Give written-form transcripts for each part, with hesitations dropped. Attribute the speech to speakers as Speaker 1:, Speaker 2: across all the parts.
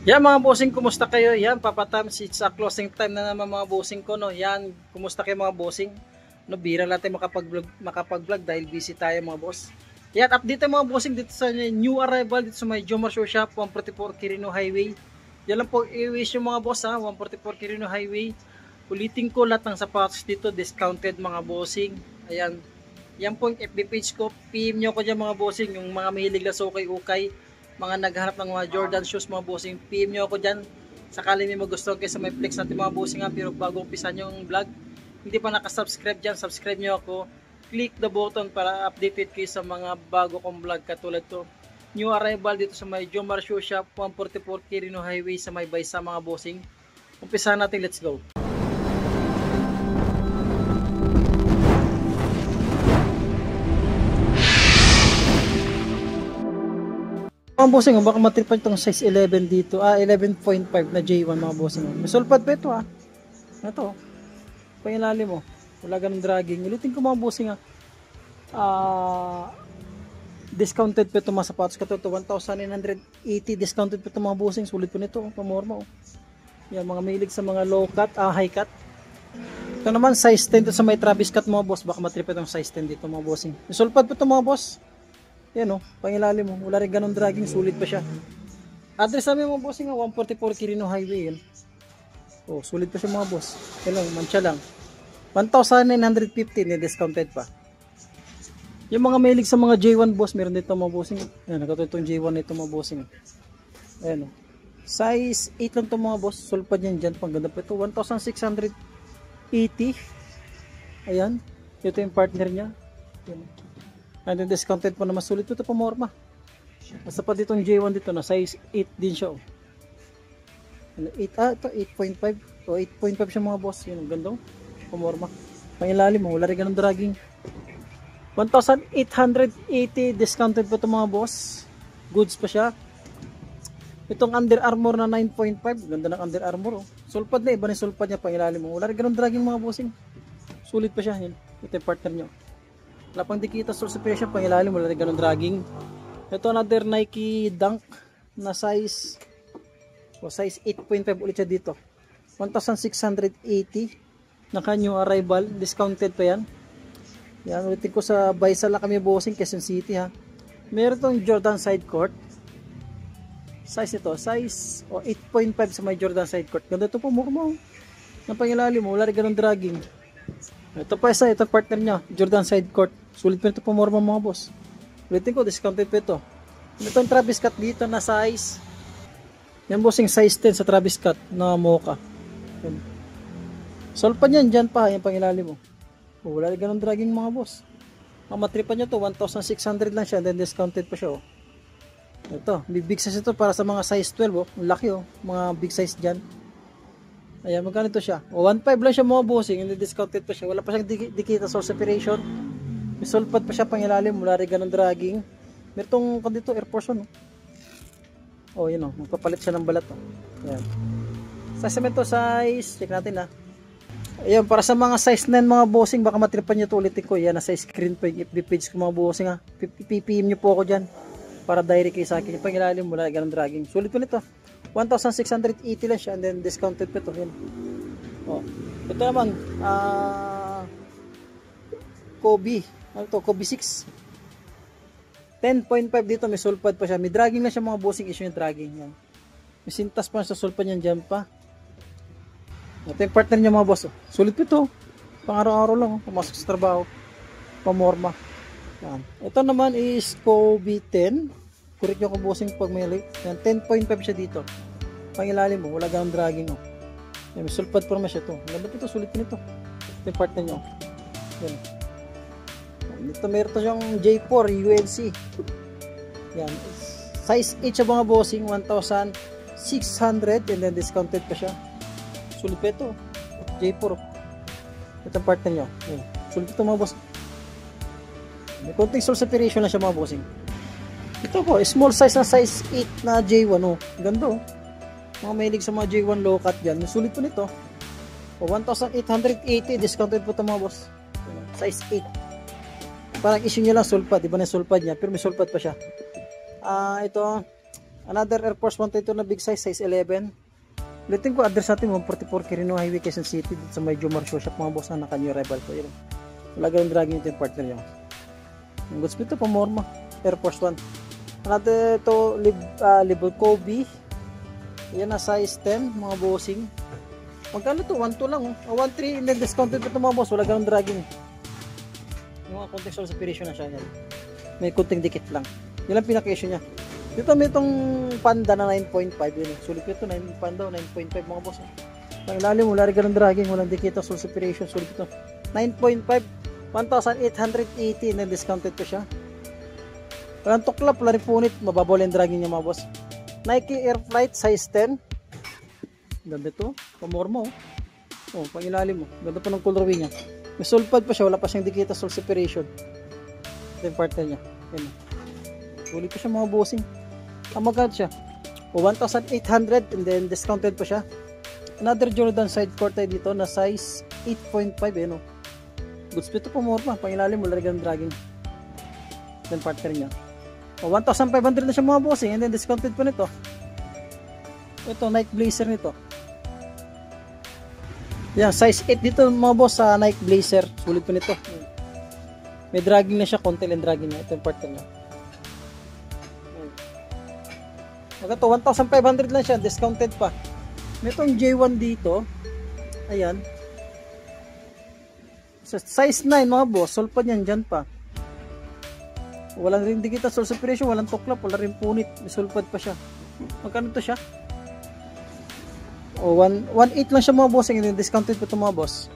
Speaker 1: Yan mga bossing, kumusta kayo? Yan, papatams, it's a closing time na naman mga bossing ko, no? Yan, kumusta kayo mga bossing? No, bira natin makapag-vlog dahil busy tayo mga boss. Yan, update tayo mga bossing dito sa new arrival dito sa may Jomar Show Shop, 144 Quirino Highway. Yan lang po i-wish yung mga boss ha, 144 Quirino Highway. Ulitin ko, lahat ng sapatos dito discounted mga bossing. Ayan, yan po yung FB page ko. PM nyo ko dyan mga bossing, yung mga mahilig na ukay-ukay, mga naghahanap ng mga Jordan shoes mga bossing, PM nyo ako dyan. Sakali may magustuhan kayo sa may flex natin mga bossing ha. Pero bago umpisa nyo yung vlog, hindi pa nakasubscribe dyan, subscribe nyo ako. Click the button para updated kayo sa mga bago kong vlog katulad to. New arrival dito sa may Jomar Shoe Shop, 144 Quirino Highway sa may Baysa mga bossing. Umpisa natin, let's go. Mga bossing, baka matripan itong size 11 dito. 11.5 na J1 mga bossing. May sulpad pa ito Ito. Pangilalim mo. Wala ganun dragging. Ulitin ko mga bossing discounted pa ito mga sapatos. Ito 1,980 discounted pa ito mga bossing. Sulit po nito. Pamorma Yan, mga mahilig sa mga low cut, high cut. Ito naman size 10 sa may Travis cut mga boss. Baka matripan itong size 10 dito mga bossing. May sulpad pa ito mga boss. Yan pangilalim mo. Wala rin ganun dragging, sulit pa siya. Address namin mga bossing 144 Quirino Highway yan. Sulit pa siya mga boss. Yan lang, mancha lang. 1,950 discounted pa. Yung mga mailig sa mga J1 boss, meron dito mga bossing. Yan, nakatuloy itong J1 nito mga bossing. Ayan size 8 lang itong mga boss. Sulpad yan dyan, pang ganda pa ito. 1,680. Ayan. Ito yung partner niya. Yan. And then discounted pa na mas sulit ito pamorma. Basta pa ditong J1 dito na size 8 din siya. 8 ito 8.5. 8.5 siya mga boss. Yan, ganda pamorma. Pangilalim mo, wala rin ganun dragging. 1,880 discounted pa ito mga boss. Goods pa siya. Itong Under Armour na 9.5. Ganda ng Under Armour. Sulpad na, iba na sulpad niya. Pangilalim mo, wala rin ganun dragging mga bossing. Sulit pa siya. Yan. Ito yung partner nyo. Wala pang dikita source of pressure, pangilalim, wala rin ganun dragging. Ito another Nike Dunk na size 8.5 ulit siya dito. 1,680 naka new arrival, discounted pa yan. Yan, ulitin ko sa Baysa lang kami bossing, Quezon City ha. Meron itong Jordan Side Court. Size ito, size 8.5 sa may Jordan Side Court. Ganda ito po, mukha ng pangilalim mo, wala rin ganun dragging. Ito pa isa, ito partner niya, Jordan Side Court. Sulit pa ito pamorma mga boss. Ulitin ko, discounted pa ito. Itong Travis Cut dito na size. Yan bossing, size 10 sa Travis Cut na mocha. Sulpad yan, dyan pa, yung pangilalim mo. Wala rin ganun dragging mga boss. Ang matripan niya to, 1,600 lang siya, then discounted pa siya Ito, big size ito para sa mga size 12 laki mga big size dyan. Ayan, magkano ito siya? 1.5 lang siya mga bossing, hindi discounted pa siya. Wala pa siyang dikita source separation. May sulpad pa siya pangilalim, wala rin ganun dragging. Meron itong dito, Air Force 1 yun magpapalit siya ng balat Ayan. Sa cemento size, check natin Ayan, para sa mga size 9 mga bossing, baka matripan nyo ito ulitin ko. Yan, nasa screen pa yung FB page ko mga bossing PPM nyo po ako dyan para direct kayo sa akin. Yung pangilalim, wala rin ganun dragging. Sulit po nito. 1,680 lang siya and then discounted pa ito. Ito naman Kobe. Kobe 6. 10.5 dito, may sulpad pa siya. May dragging na siya mga bossing, issue yung dragging. Yan. May sintas pa sa sulpad niyan dyan pa. Ito yung partner niya mga boss. Sulit pa ito. Pang araw-araw lang. Pumasok sa trabaho. Pamorma. Yan. Ito naman is Kobe 10. Correct nyo kung bossing pag may late. 10.5 siya dito. Pangilalim mo, wala ganang dragging Yan, may sulpad pa naman siya ito. Ganda ito, sulit nito. Ito yung partner nyo. Yan. Ito meron ito siyang J4 UNC. Yan. Size 8 siya mga bossing, 1,600 and then discounted pa siya. Sulit pa ito. J4. Ito yung partner nyo. Yan. Sulit ito mga bossing. May konting source separation na siya mga bossing. Ito po, small size na size 8 na J1 Ganda Mga mahilig sa mga J1 low cut dyan. Sulit po nito. 1,880 discounted po ito mga boss. Size 8. Parang issue nyo lang sulpad. Iba na sulpad niya. Pero may sulpad pa siya. Ito Another Air Force 1 ito na big size, size 11. Ulitin ko, address natin 144 Quirino Highway, Quezon City, dito sa may Jomar Show Shop mga boss, na naka-new arrival ko. Yun. Wala ganun dragging ito yung partner nyo. Yung goods ito, pamorma. Air Force 1. Another ito, Libel Kobe. Yan na size 10, mga bossing. Magkano ito? 1.2 lang. 1.3 and then discounted ito mga boss. Wala ganun dragging. Yung mga contextual separation na siya. Yan. May kunting dikit lang. Yun lang pinaka-issue niya. Dito may itong Panda na 9.5. Yun. Sulit ito, Panda 9.5 mga boss. Ang ilalim, wala rin ganun dragging. Walang dikit, soul separation. Sulit ito. 9.5. 1,880 and then discounted pa siya. Walang tuklap, wala rin punit. Mababawal yung dragging niya mga boss. Nike Air Flight size 10. Ganda ito. Pamorma oh. Oh, pangilalim mo. Ganda pa ng colorway niya. May soul pad pa siya. Wala pa siyang dikita soul separation. Ito yung partner niya. Yan. Sulit pa siya mga bossing. Ang magkano siya? O 1,800 and then discounted pa siya. Another Jordan side court tayo dito na size 8.5 eh no. Goods ito pamorma. Pangilalim mo. Larigan ng dragging. Ito yung partner niya. O 1,500 na siya mga bossing and then discounted pa nito. Ito, Nike Blazer nito. Yan, size 8 dito mga boss sa Nike Blazer. Sulit pa nito. May dragging na siya, konti lang dragging niya. Ito yung partner niya. Ito, 1,500 lang siya, discounted pa. May itong J1 dito. Ayan. So, size 9 mga boss, sulpad yan dyan pa. Walang rin dikita, soul separation, walang tuklap, wala rin punit. May sulpad pa siya. Magkano to siya? O 1.8 lang siya mga boss, yung discounted pa ito mga boss.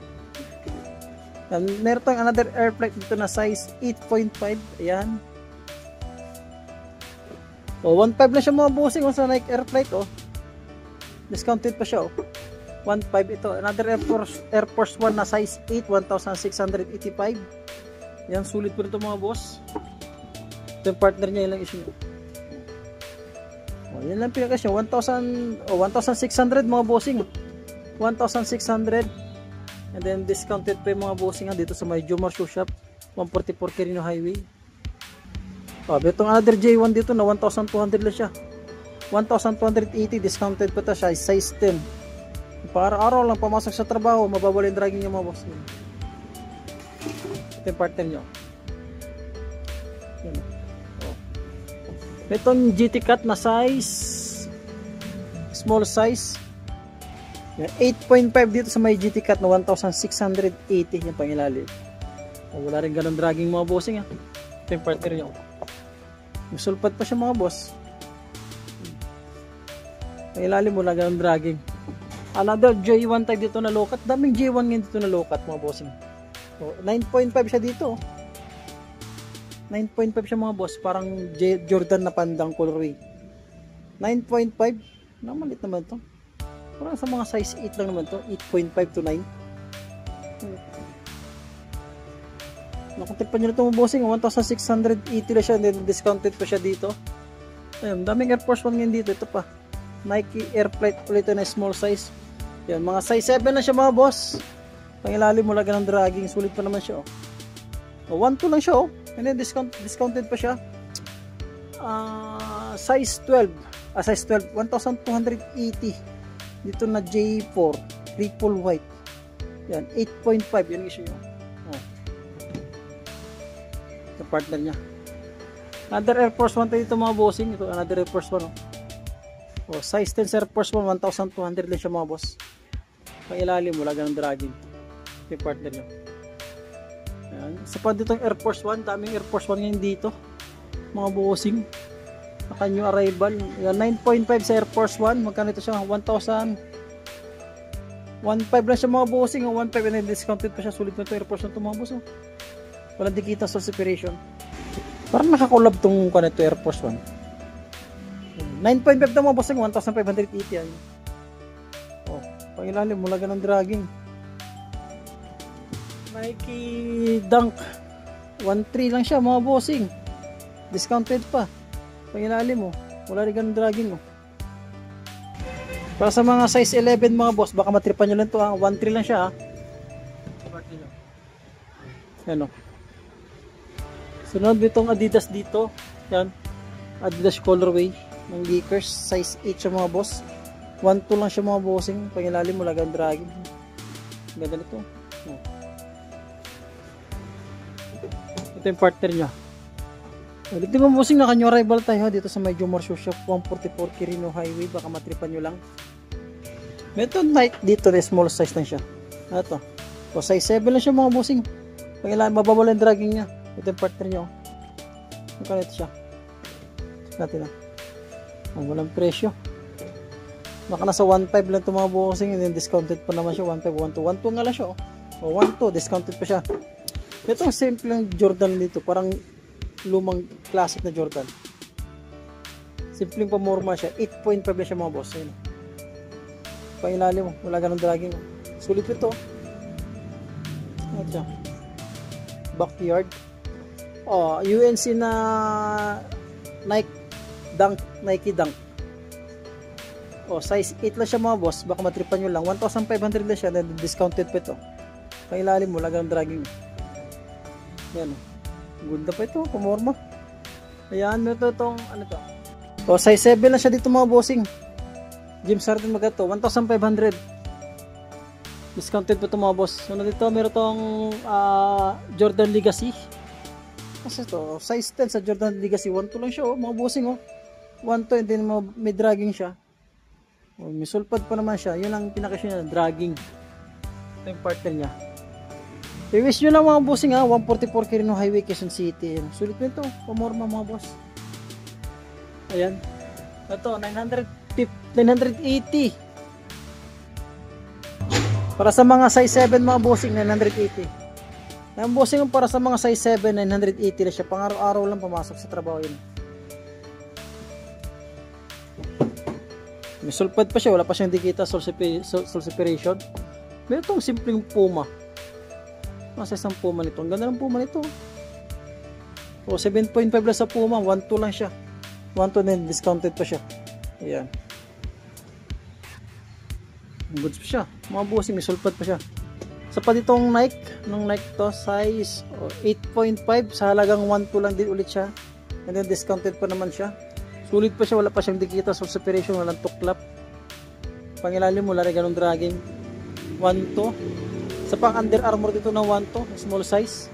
Speaker 1: Yan, meron tayong another air flight dito na size 8.5. Ayan. O 1.5 lang siya mga bossing sa Nike air flight oh. Discounted pa siya oh. 1.5 ito. Another Air Force 1 na size 8, 1,685. Yan, sulit po ito mga boss. Ito yung partner niya, ilang issue niya. O, yan lang pinakasya. 1,600 mga bossing. 1,600. And then discounted pa yung mga bossing dito sa may Jomar Shoe Shop. 144 Quirino Highway. O, itong another J1 dito na 1,200 lang siya. 1,280 discounted pa ito siya. Size 10. Para araw lang pamasok sa trabaho, mababali yung dragging niya mga boss. Ito yung partner nyo. Yan. Oh. Itong GT Cut na size, small size. 8.5 dito sa may GT Cut na 1,680. Yan pang ilalim. Oh, wala rin ganun dragging mga bossing. Ito yung partner nyo. Musulpad pa siya mga boss. Pang ilalim wala ganun dragging. Another J1 type dito na low-cut. Daming J1 ngayon dito na low-cut mga bossing. So, 9.5 siya dito. 9.5 siya mga boss. Parang Jordan na pandang colorway. 9.5. Namalit naman to. Parang sa mga size 8 lang naman to. 8.5 to 9. Nakuntipan nyo na ito mga bossing. 1,680 na siya. And then discounted pa siya dito. Ayun, daming Air Force 1 ngayon dito. Ito pa. Nike Air Flight ulit na small size. Yan, mga size 7 na siya mga boss. Pangilalim mo lang ng dragging. Sulit pa naman siya oh. 1.2 lang siya oh. And then discounted pa siya. Size 12. Size 12. 1,280. Dito na J4. Triple white. Yan, 8.5. Yan yung issue nyo. Oh. Ito partner niya. Another Air Force 1 dito mga bossing. Ito another Air Force 1 oh. Oh, size 10 Air Force 1, 1,200 lang siya mga boss. Pang ilalim, wala ganang dragging. Yung partner nyo. Ayan. Isa pa dito yung Air Force 1. Daming Air Force 1 ngayon dito. Mga bossing. Naka new arrival. 9.5 sa Air Force 1. Magkano ito siya? 1,000. 1.5 lang siya mga bossing. 1.5 and discounted pa siya. Sulit na ito Air Force 1 ito mga boss. Oh. Walang dikita sa separation. Parang nakakulab itong Air Force 1. 9.5 na mga bossing, 1,580 yan. Oh, pangilalim, mula ganang dragging. Nike Dunk 1.3 lang siya mga bossing. Discounted pa. Pangilalim mo, wala rin ganang dragging mo. Para sa mga size 11 mga boss, baka matripan nyo lang ito ha. 1.3 lang siya ha. Yan o. Sunod itong Adidas dito. Yan. Adidas colorway. ng leakers, size 8 siya mga boss. 1.2 lang siya mga bossing. Pangilalim mo lagang dragging. Ganda nito. Ito yung partner niya. Dito mga bossing, naka-new arrival tayo dito sa may Jomar Shoe Shop, 144 Quirino Highway. Baka matripan nyo lang. Ito night dito na small size lang siya. Ito. O size 7 lang siya mga bossing. Pangilalim, mababa lang dragging niya. Ito yung partner niya. Magkano ito siya? Check natin lang. Walang presyo. Baka nasa 1.5 lang ito mga bossing. And then discounted pa naman siya. 1.5, 1.2. 1.2 nga lang siya. O 1.2. Discounted pa siya. Ito ang simple lang Jordan dito. Parang lumang classic na Jordan. Simpleng pamorma siya. 8.5 lang siya mga boss. Ayun. Pangilalim mo. Wala ganun dragging. Sulit ito. Ito siya. Backyard. UNC na Nike Dunk. Size 8 lang siya mga boss. Baka matripan nyo lang. 1,500 lang siya. Then discounted pa ito. Pangilalim mo. Wala ganun dragging. Yan. Ganda pa ito. Pamorma. Ayan. Ito itong ano to. Size 7 lang siya dito mga bossing. James Harden magato. 1,500. Discounted pa ito mga boss. So dito meron itong Jordan Legacy. Kasi ito. Size 10 sa Jordan Legacy. 1.2 lang siya mga bossing 1.2 and then may dragging siya. May sulpad pa naman siya. Yun ang pinakasya niya. Dragging. Ito yung partner niya. I-wish nyo lang mga bossing 144 Quirino Highway, Quezon City. Sulit nito. Pamorma mga boss. Ayan. Ito, 980. Para sa mga size 7 mga bossing, 980. Ang bossing para sa mga size 7, 980 na siya. Pang araw-araw lang pumasok sa trabaho yun. May sulpad pa siya. Wala pa siyang dikita. Soul separation. Meron itong simpleng Puma. Masa isang Puma nito. Ang ganda ng Puma nito. 7.5 lang sa Puma. 1.2 lang siya. 1.2 din. Discounted pa siya. Ayan. Goods pa siya. Mga bossing. May sulpad pa siya. Sa pa ditong Nike. Nung Nike to size 8.5. Sa halagang 1.2 lang din ulit siya. And then discounted pa naman siya. Sulit pa siya. Wala pa siyang dikita. Soul separation. Walang tuklap. Pangilalim mo. Lari ganong dragging. 1.2. Sa pang Under Armour dito na 1.2. Small size.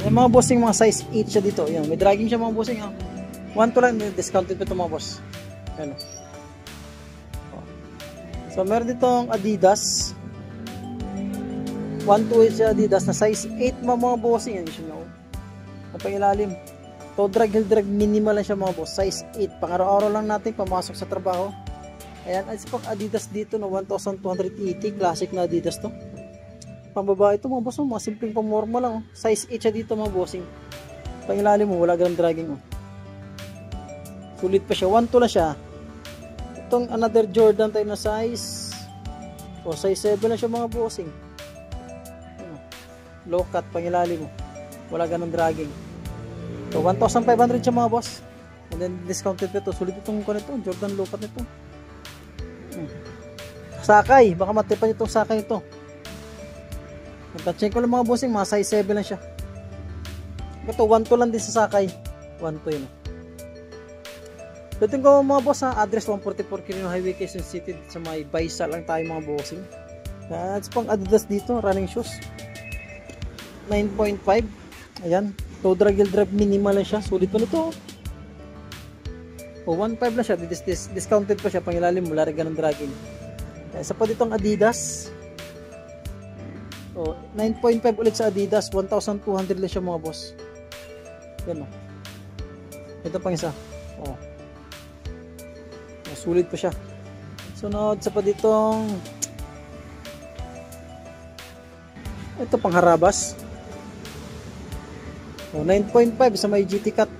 Speaker 1: May mga bossing mga size 8 siya dito. Yan. May dragging siya mga bossing. 1.2 lang. Discounted pa ito mga boss. Ano. So meron ditong Adidas. 1.2 siya Adidas na size 8 mga bossing. Yan siya nyo. Ang pangilalim. To drag, heel drag, minimal lang siya mga boss. Size 8. Pang araw-araw lang natin pamasok sa trabaho. Ayan, ay pang Adidas dito na 1,280. Classic na Adidas to. Pang babae ito mga boss. Mga simpleng pamorma lang. Size 8 siya dito mga bossing. Pangilalim mo, wala ganang dragging. Sulit pa siya. 1.2 lang siya. Itong another Jordan tayo na size. Size 7 lang siya mga bossing. Low cut, pangilalim mo. Wala ganang dragging. So 1,500 siya mga boss. And then discounted ito. Sulit itong Jordan low cut nito. Sakay, baka matipan itong sakay ito. Nagta-check ko lang mga bossing, mga size 7 lang siya. Ito 1.2 lang din sa sakay. 1.2 yun. Dating ko mga boss address 144 Quirino Highway, Quezon City. Sa may Baisa lang tayo mga bossing. At pang Adidas dito, running shoes. 9.5. Ayan. Toe drag, heel drag, minimal lang siya. Sulit pa nito. 1.5 lang siya. Discounted pa siya. Pangilalim mula rin ganun dragging. Isa pa ditong Adidas. 9.5 ulit sa Adidas. 1,200 lang siya mga boss. Yan o. Ito pang isa. Sulit pa siya. Sunod sa pa ditong ito pang Harabas. 9.5 sa may GT Cut.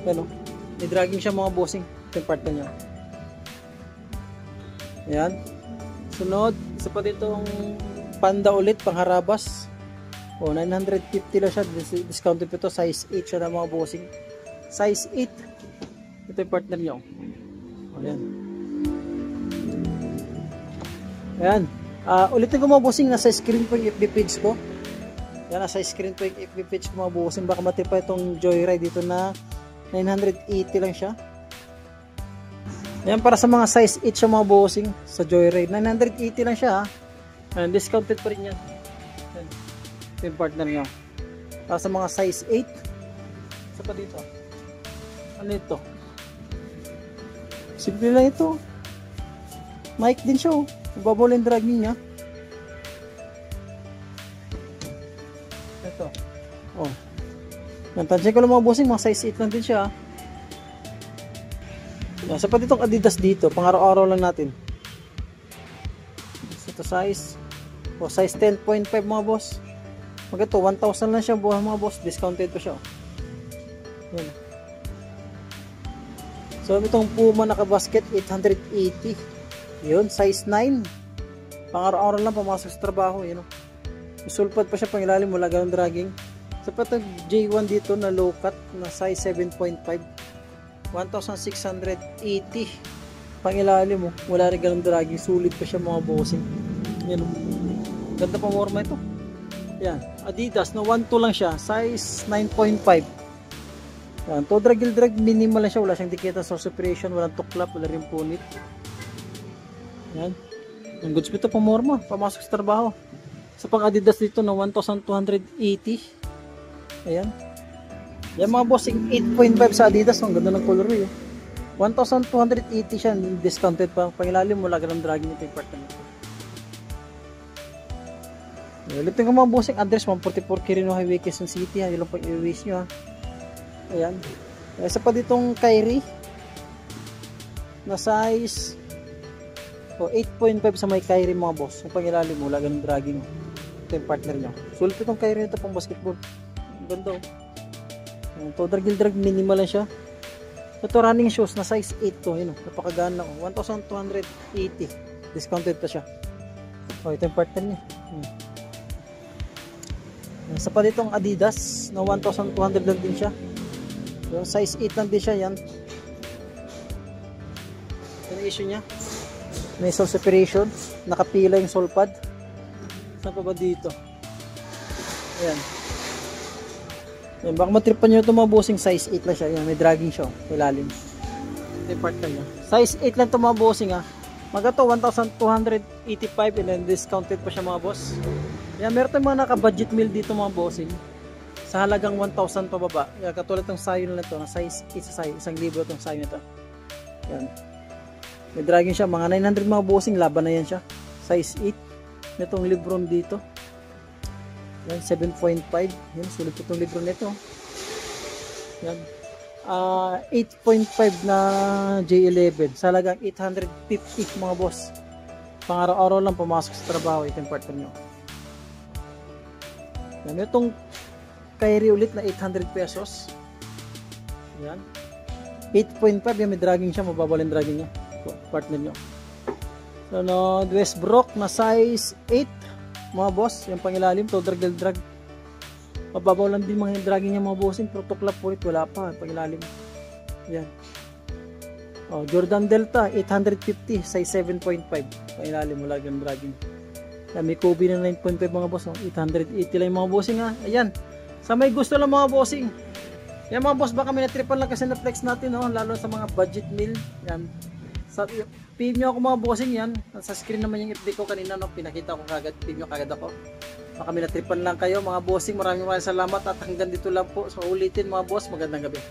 Speaker 1: Yan o. May dragging siya mga bossing. Ito yung part na niya. Ayan. Sunod, isa pa ditong Panda ulit, pang Harabas. 950 lang siya. Discounted pa ito. Size 8 siya na mga bossing. Size 8. Ito yung partner niya. Ayan. Ayan. Ulitin ko mga bossing. Nasa screen po yung FB page ko. Yan, nasa screen po yung FB page ko mga bossing. Baka matipa itong Joyride dito na 980 lang siya. Yan para sa mga size 8 siya mga bossing sa Joyride. 980 lang siya ha. Ayan, discounted pa rin yan. Ayan. Ito yung partner nyo. Para sa mga size 8. Isa pa dito. Ano ito? Simple lang ito. Mic din siya oh. Babol and drag niya. Ito. Oh. Nantansya ko lang mga bossing. Mga size 8 lang din siya ha. Sa pa ditong Adidas dito, pang araw-araw lang natin. Ito size size 10.5 mga boss. Maganda 1,000 lang siya buhay mga boss, discounted pa siya. Yan. So itong Puma naka-basket 880. Yun, size 9. Pang araw-araw lang pumasok sa trabaho, yun. Sulpad pa siya pang ilalim, wala ganun dragging. Sa pa itong J1 dito na low cut na size 7.5. 1,680 pang ilalim mo, wala rin ganun dragging, sulit pa siya mga bossing. Yan o, ganda pa morma ito. Yan, Adidas na 1.2 lang siya, size 9.5. Yan, to drag minimal lang siya, wala siyang dikita sa separation, walang tuklap, wala rin punit. Yan, ang goods ito pa morma, pamasok sa trabaho. Sa pang Adidas dito na 1,280. Ayan. Yan mga bossing, 8.5 sa Adidas, ang ganda ng color eh. 1,280 siya, discounted pa. Pangilalim mo, laga ng dragging ito yung part na ito. Ulitin ko mga bossing, address 144 Quirino Highway, Quezon City ha. Yun lang pang i-waste nyo ha. Ayan. Isa pa ditong Kyrie na size 8.5 sa may Kyrie mga boss. Ang pangilalim mo, laga ng dragging. Ito yung partner nyo. Sulit itong Kyrie nito pang basketball. Ang ganda oh. To drag minimal lang siya. Ito running shoes na size 8 to, yun, napakagana lang. 1,280 discounted pa siya. Ito yung partner niya. Sa pa ditong Adidas na 1,200 lang din siya. So, size 8 lang din siya yan. Ito yung issue niya. May sole separation, nakapila yung sole pad. Saan pa ba dito? Ayan. Yan, baka matripan nyo ito mga bossing, size 8 lang siya. Yan, may dragging siya, may lalim. Ito yung part niya. Size 8 lang ito mga bossing ha. Magato 1,285 and then discounted pa siya mga boss. Yan, meron tayong mga naka-budget meal dito mga bossing. Sa halagang 1,000 pababa. Yan, katulad ng sayo na ito, na size 8 sa sayo. 1,000 itong sayo na ito. Yan. May dragging siya, mga 900 mga bossing, laban na yan siya. Size 8. Itong Lebron dito. Yan, 7.5. Yan, sulit itong libro nito. Yan. 8.5 na J11. Sa halagang 850 mga boss. Pang araw-araw lang pumasok sa trabaho. Ito yung partner nyo. Yan, itong Kyrie ulit na 800 pesos. Yan. 8.5. Yan, may dragging siya. Mababal yung dragging niya. Partner nyo. So, no, Westbrook na size 8. Mga boss, yung pangilalim, to drag. Mababaw lang din mga dragging niya mga bossing, pero tuklap ulit, wala pa, pangilalim. Yan. Jordan Delta, 850, size 7.5. Pangilalim, wala yung dragging. Yan, may Kobe na 9.5 mga boss, 880 lang yung mga bossing ha. Ayan, sa may gusto lang mga bossing. Yan mga boss, baka may natripan lang kasi na flex natin, no? Lalo sa mga budget meal. Yan. PM nyo ako mga bossing yan. Sa screen naman yung FB ko kanina, no? Pinakita ko kagad. PM nyo kagad ako. Baka may natripan lang kayo mga bossing. Maraming salamat at hanggang dito lang po. So ulitin mga boss, magandang gabi.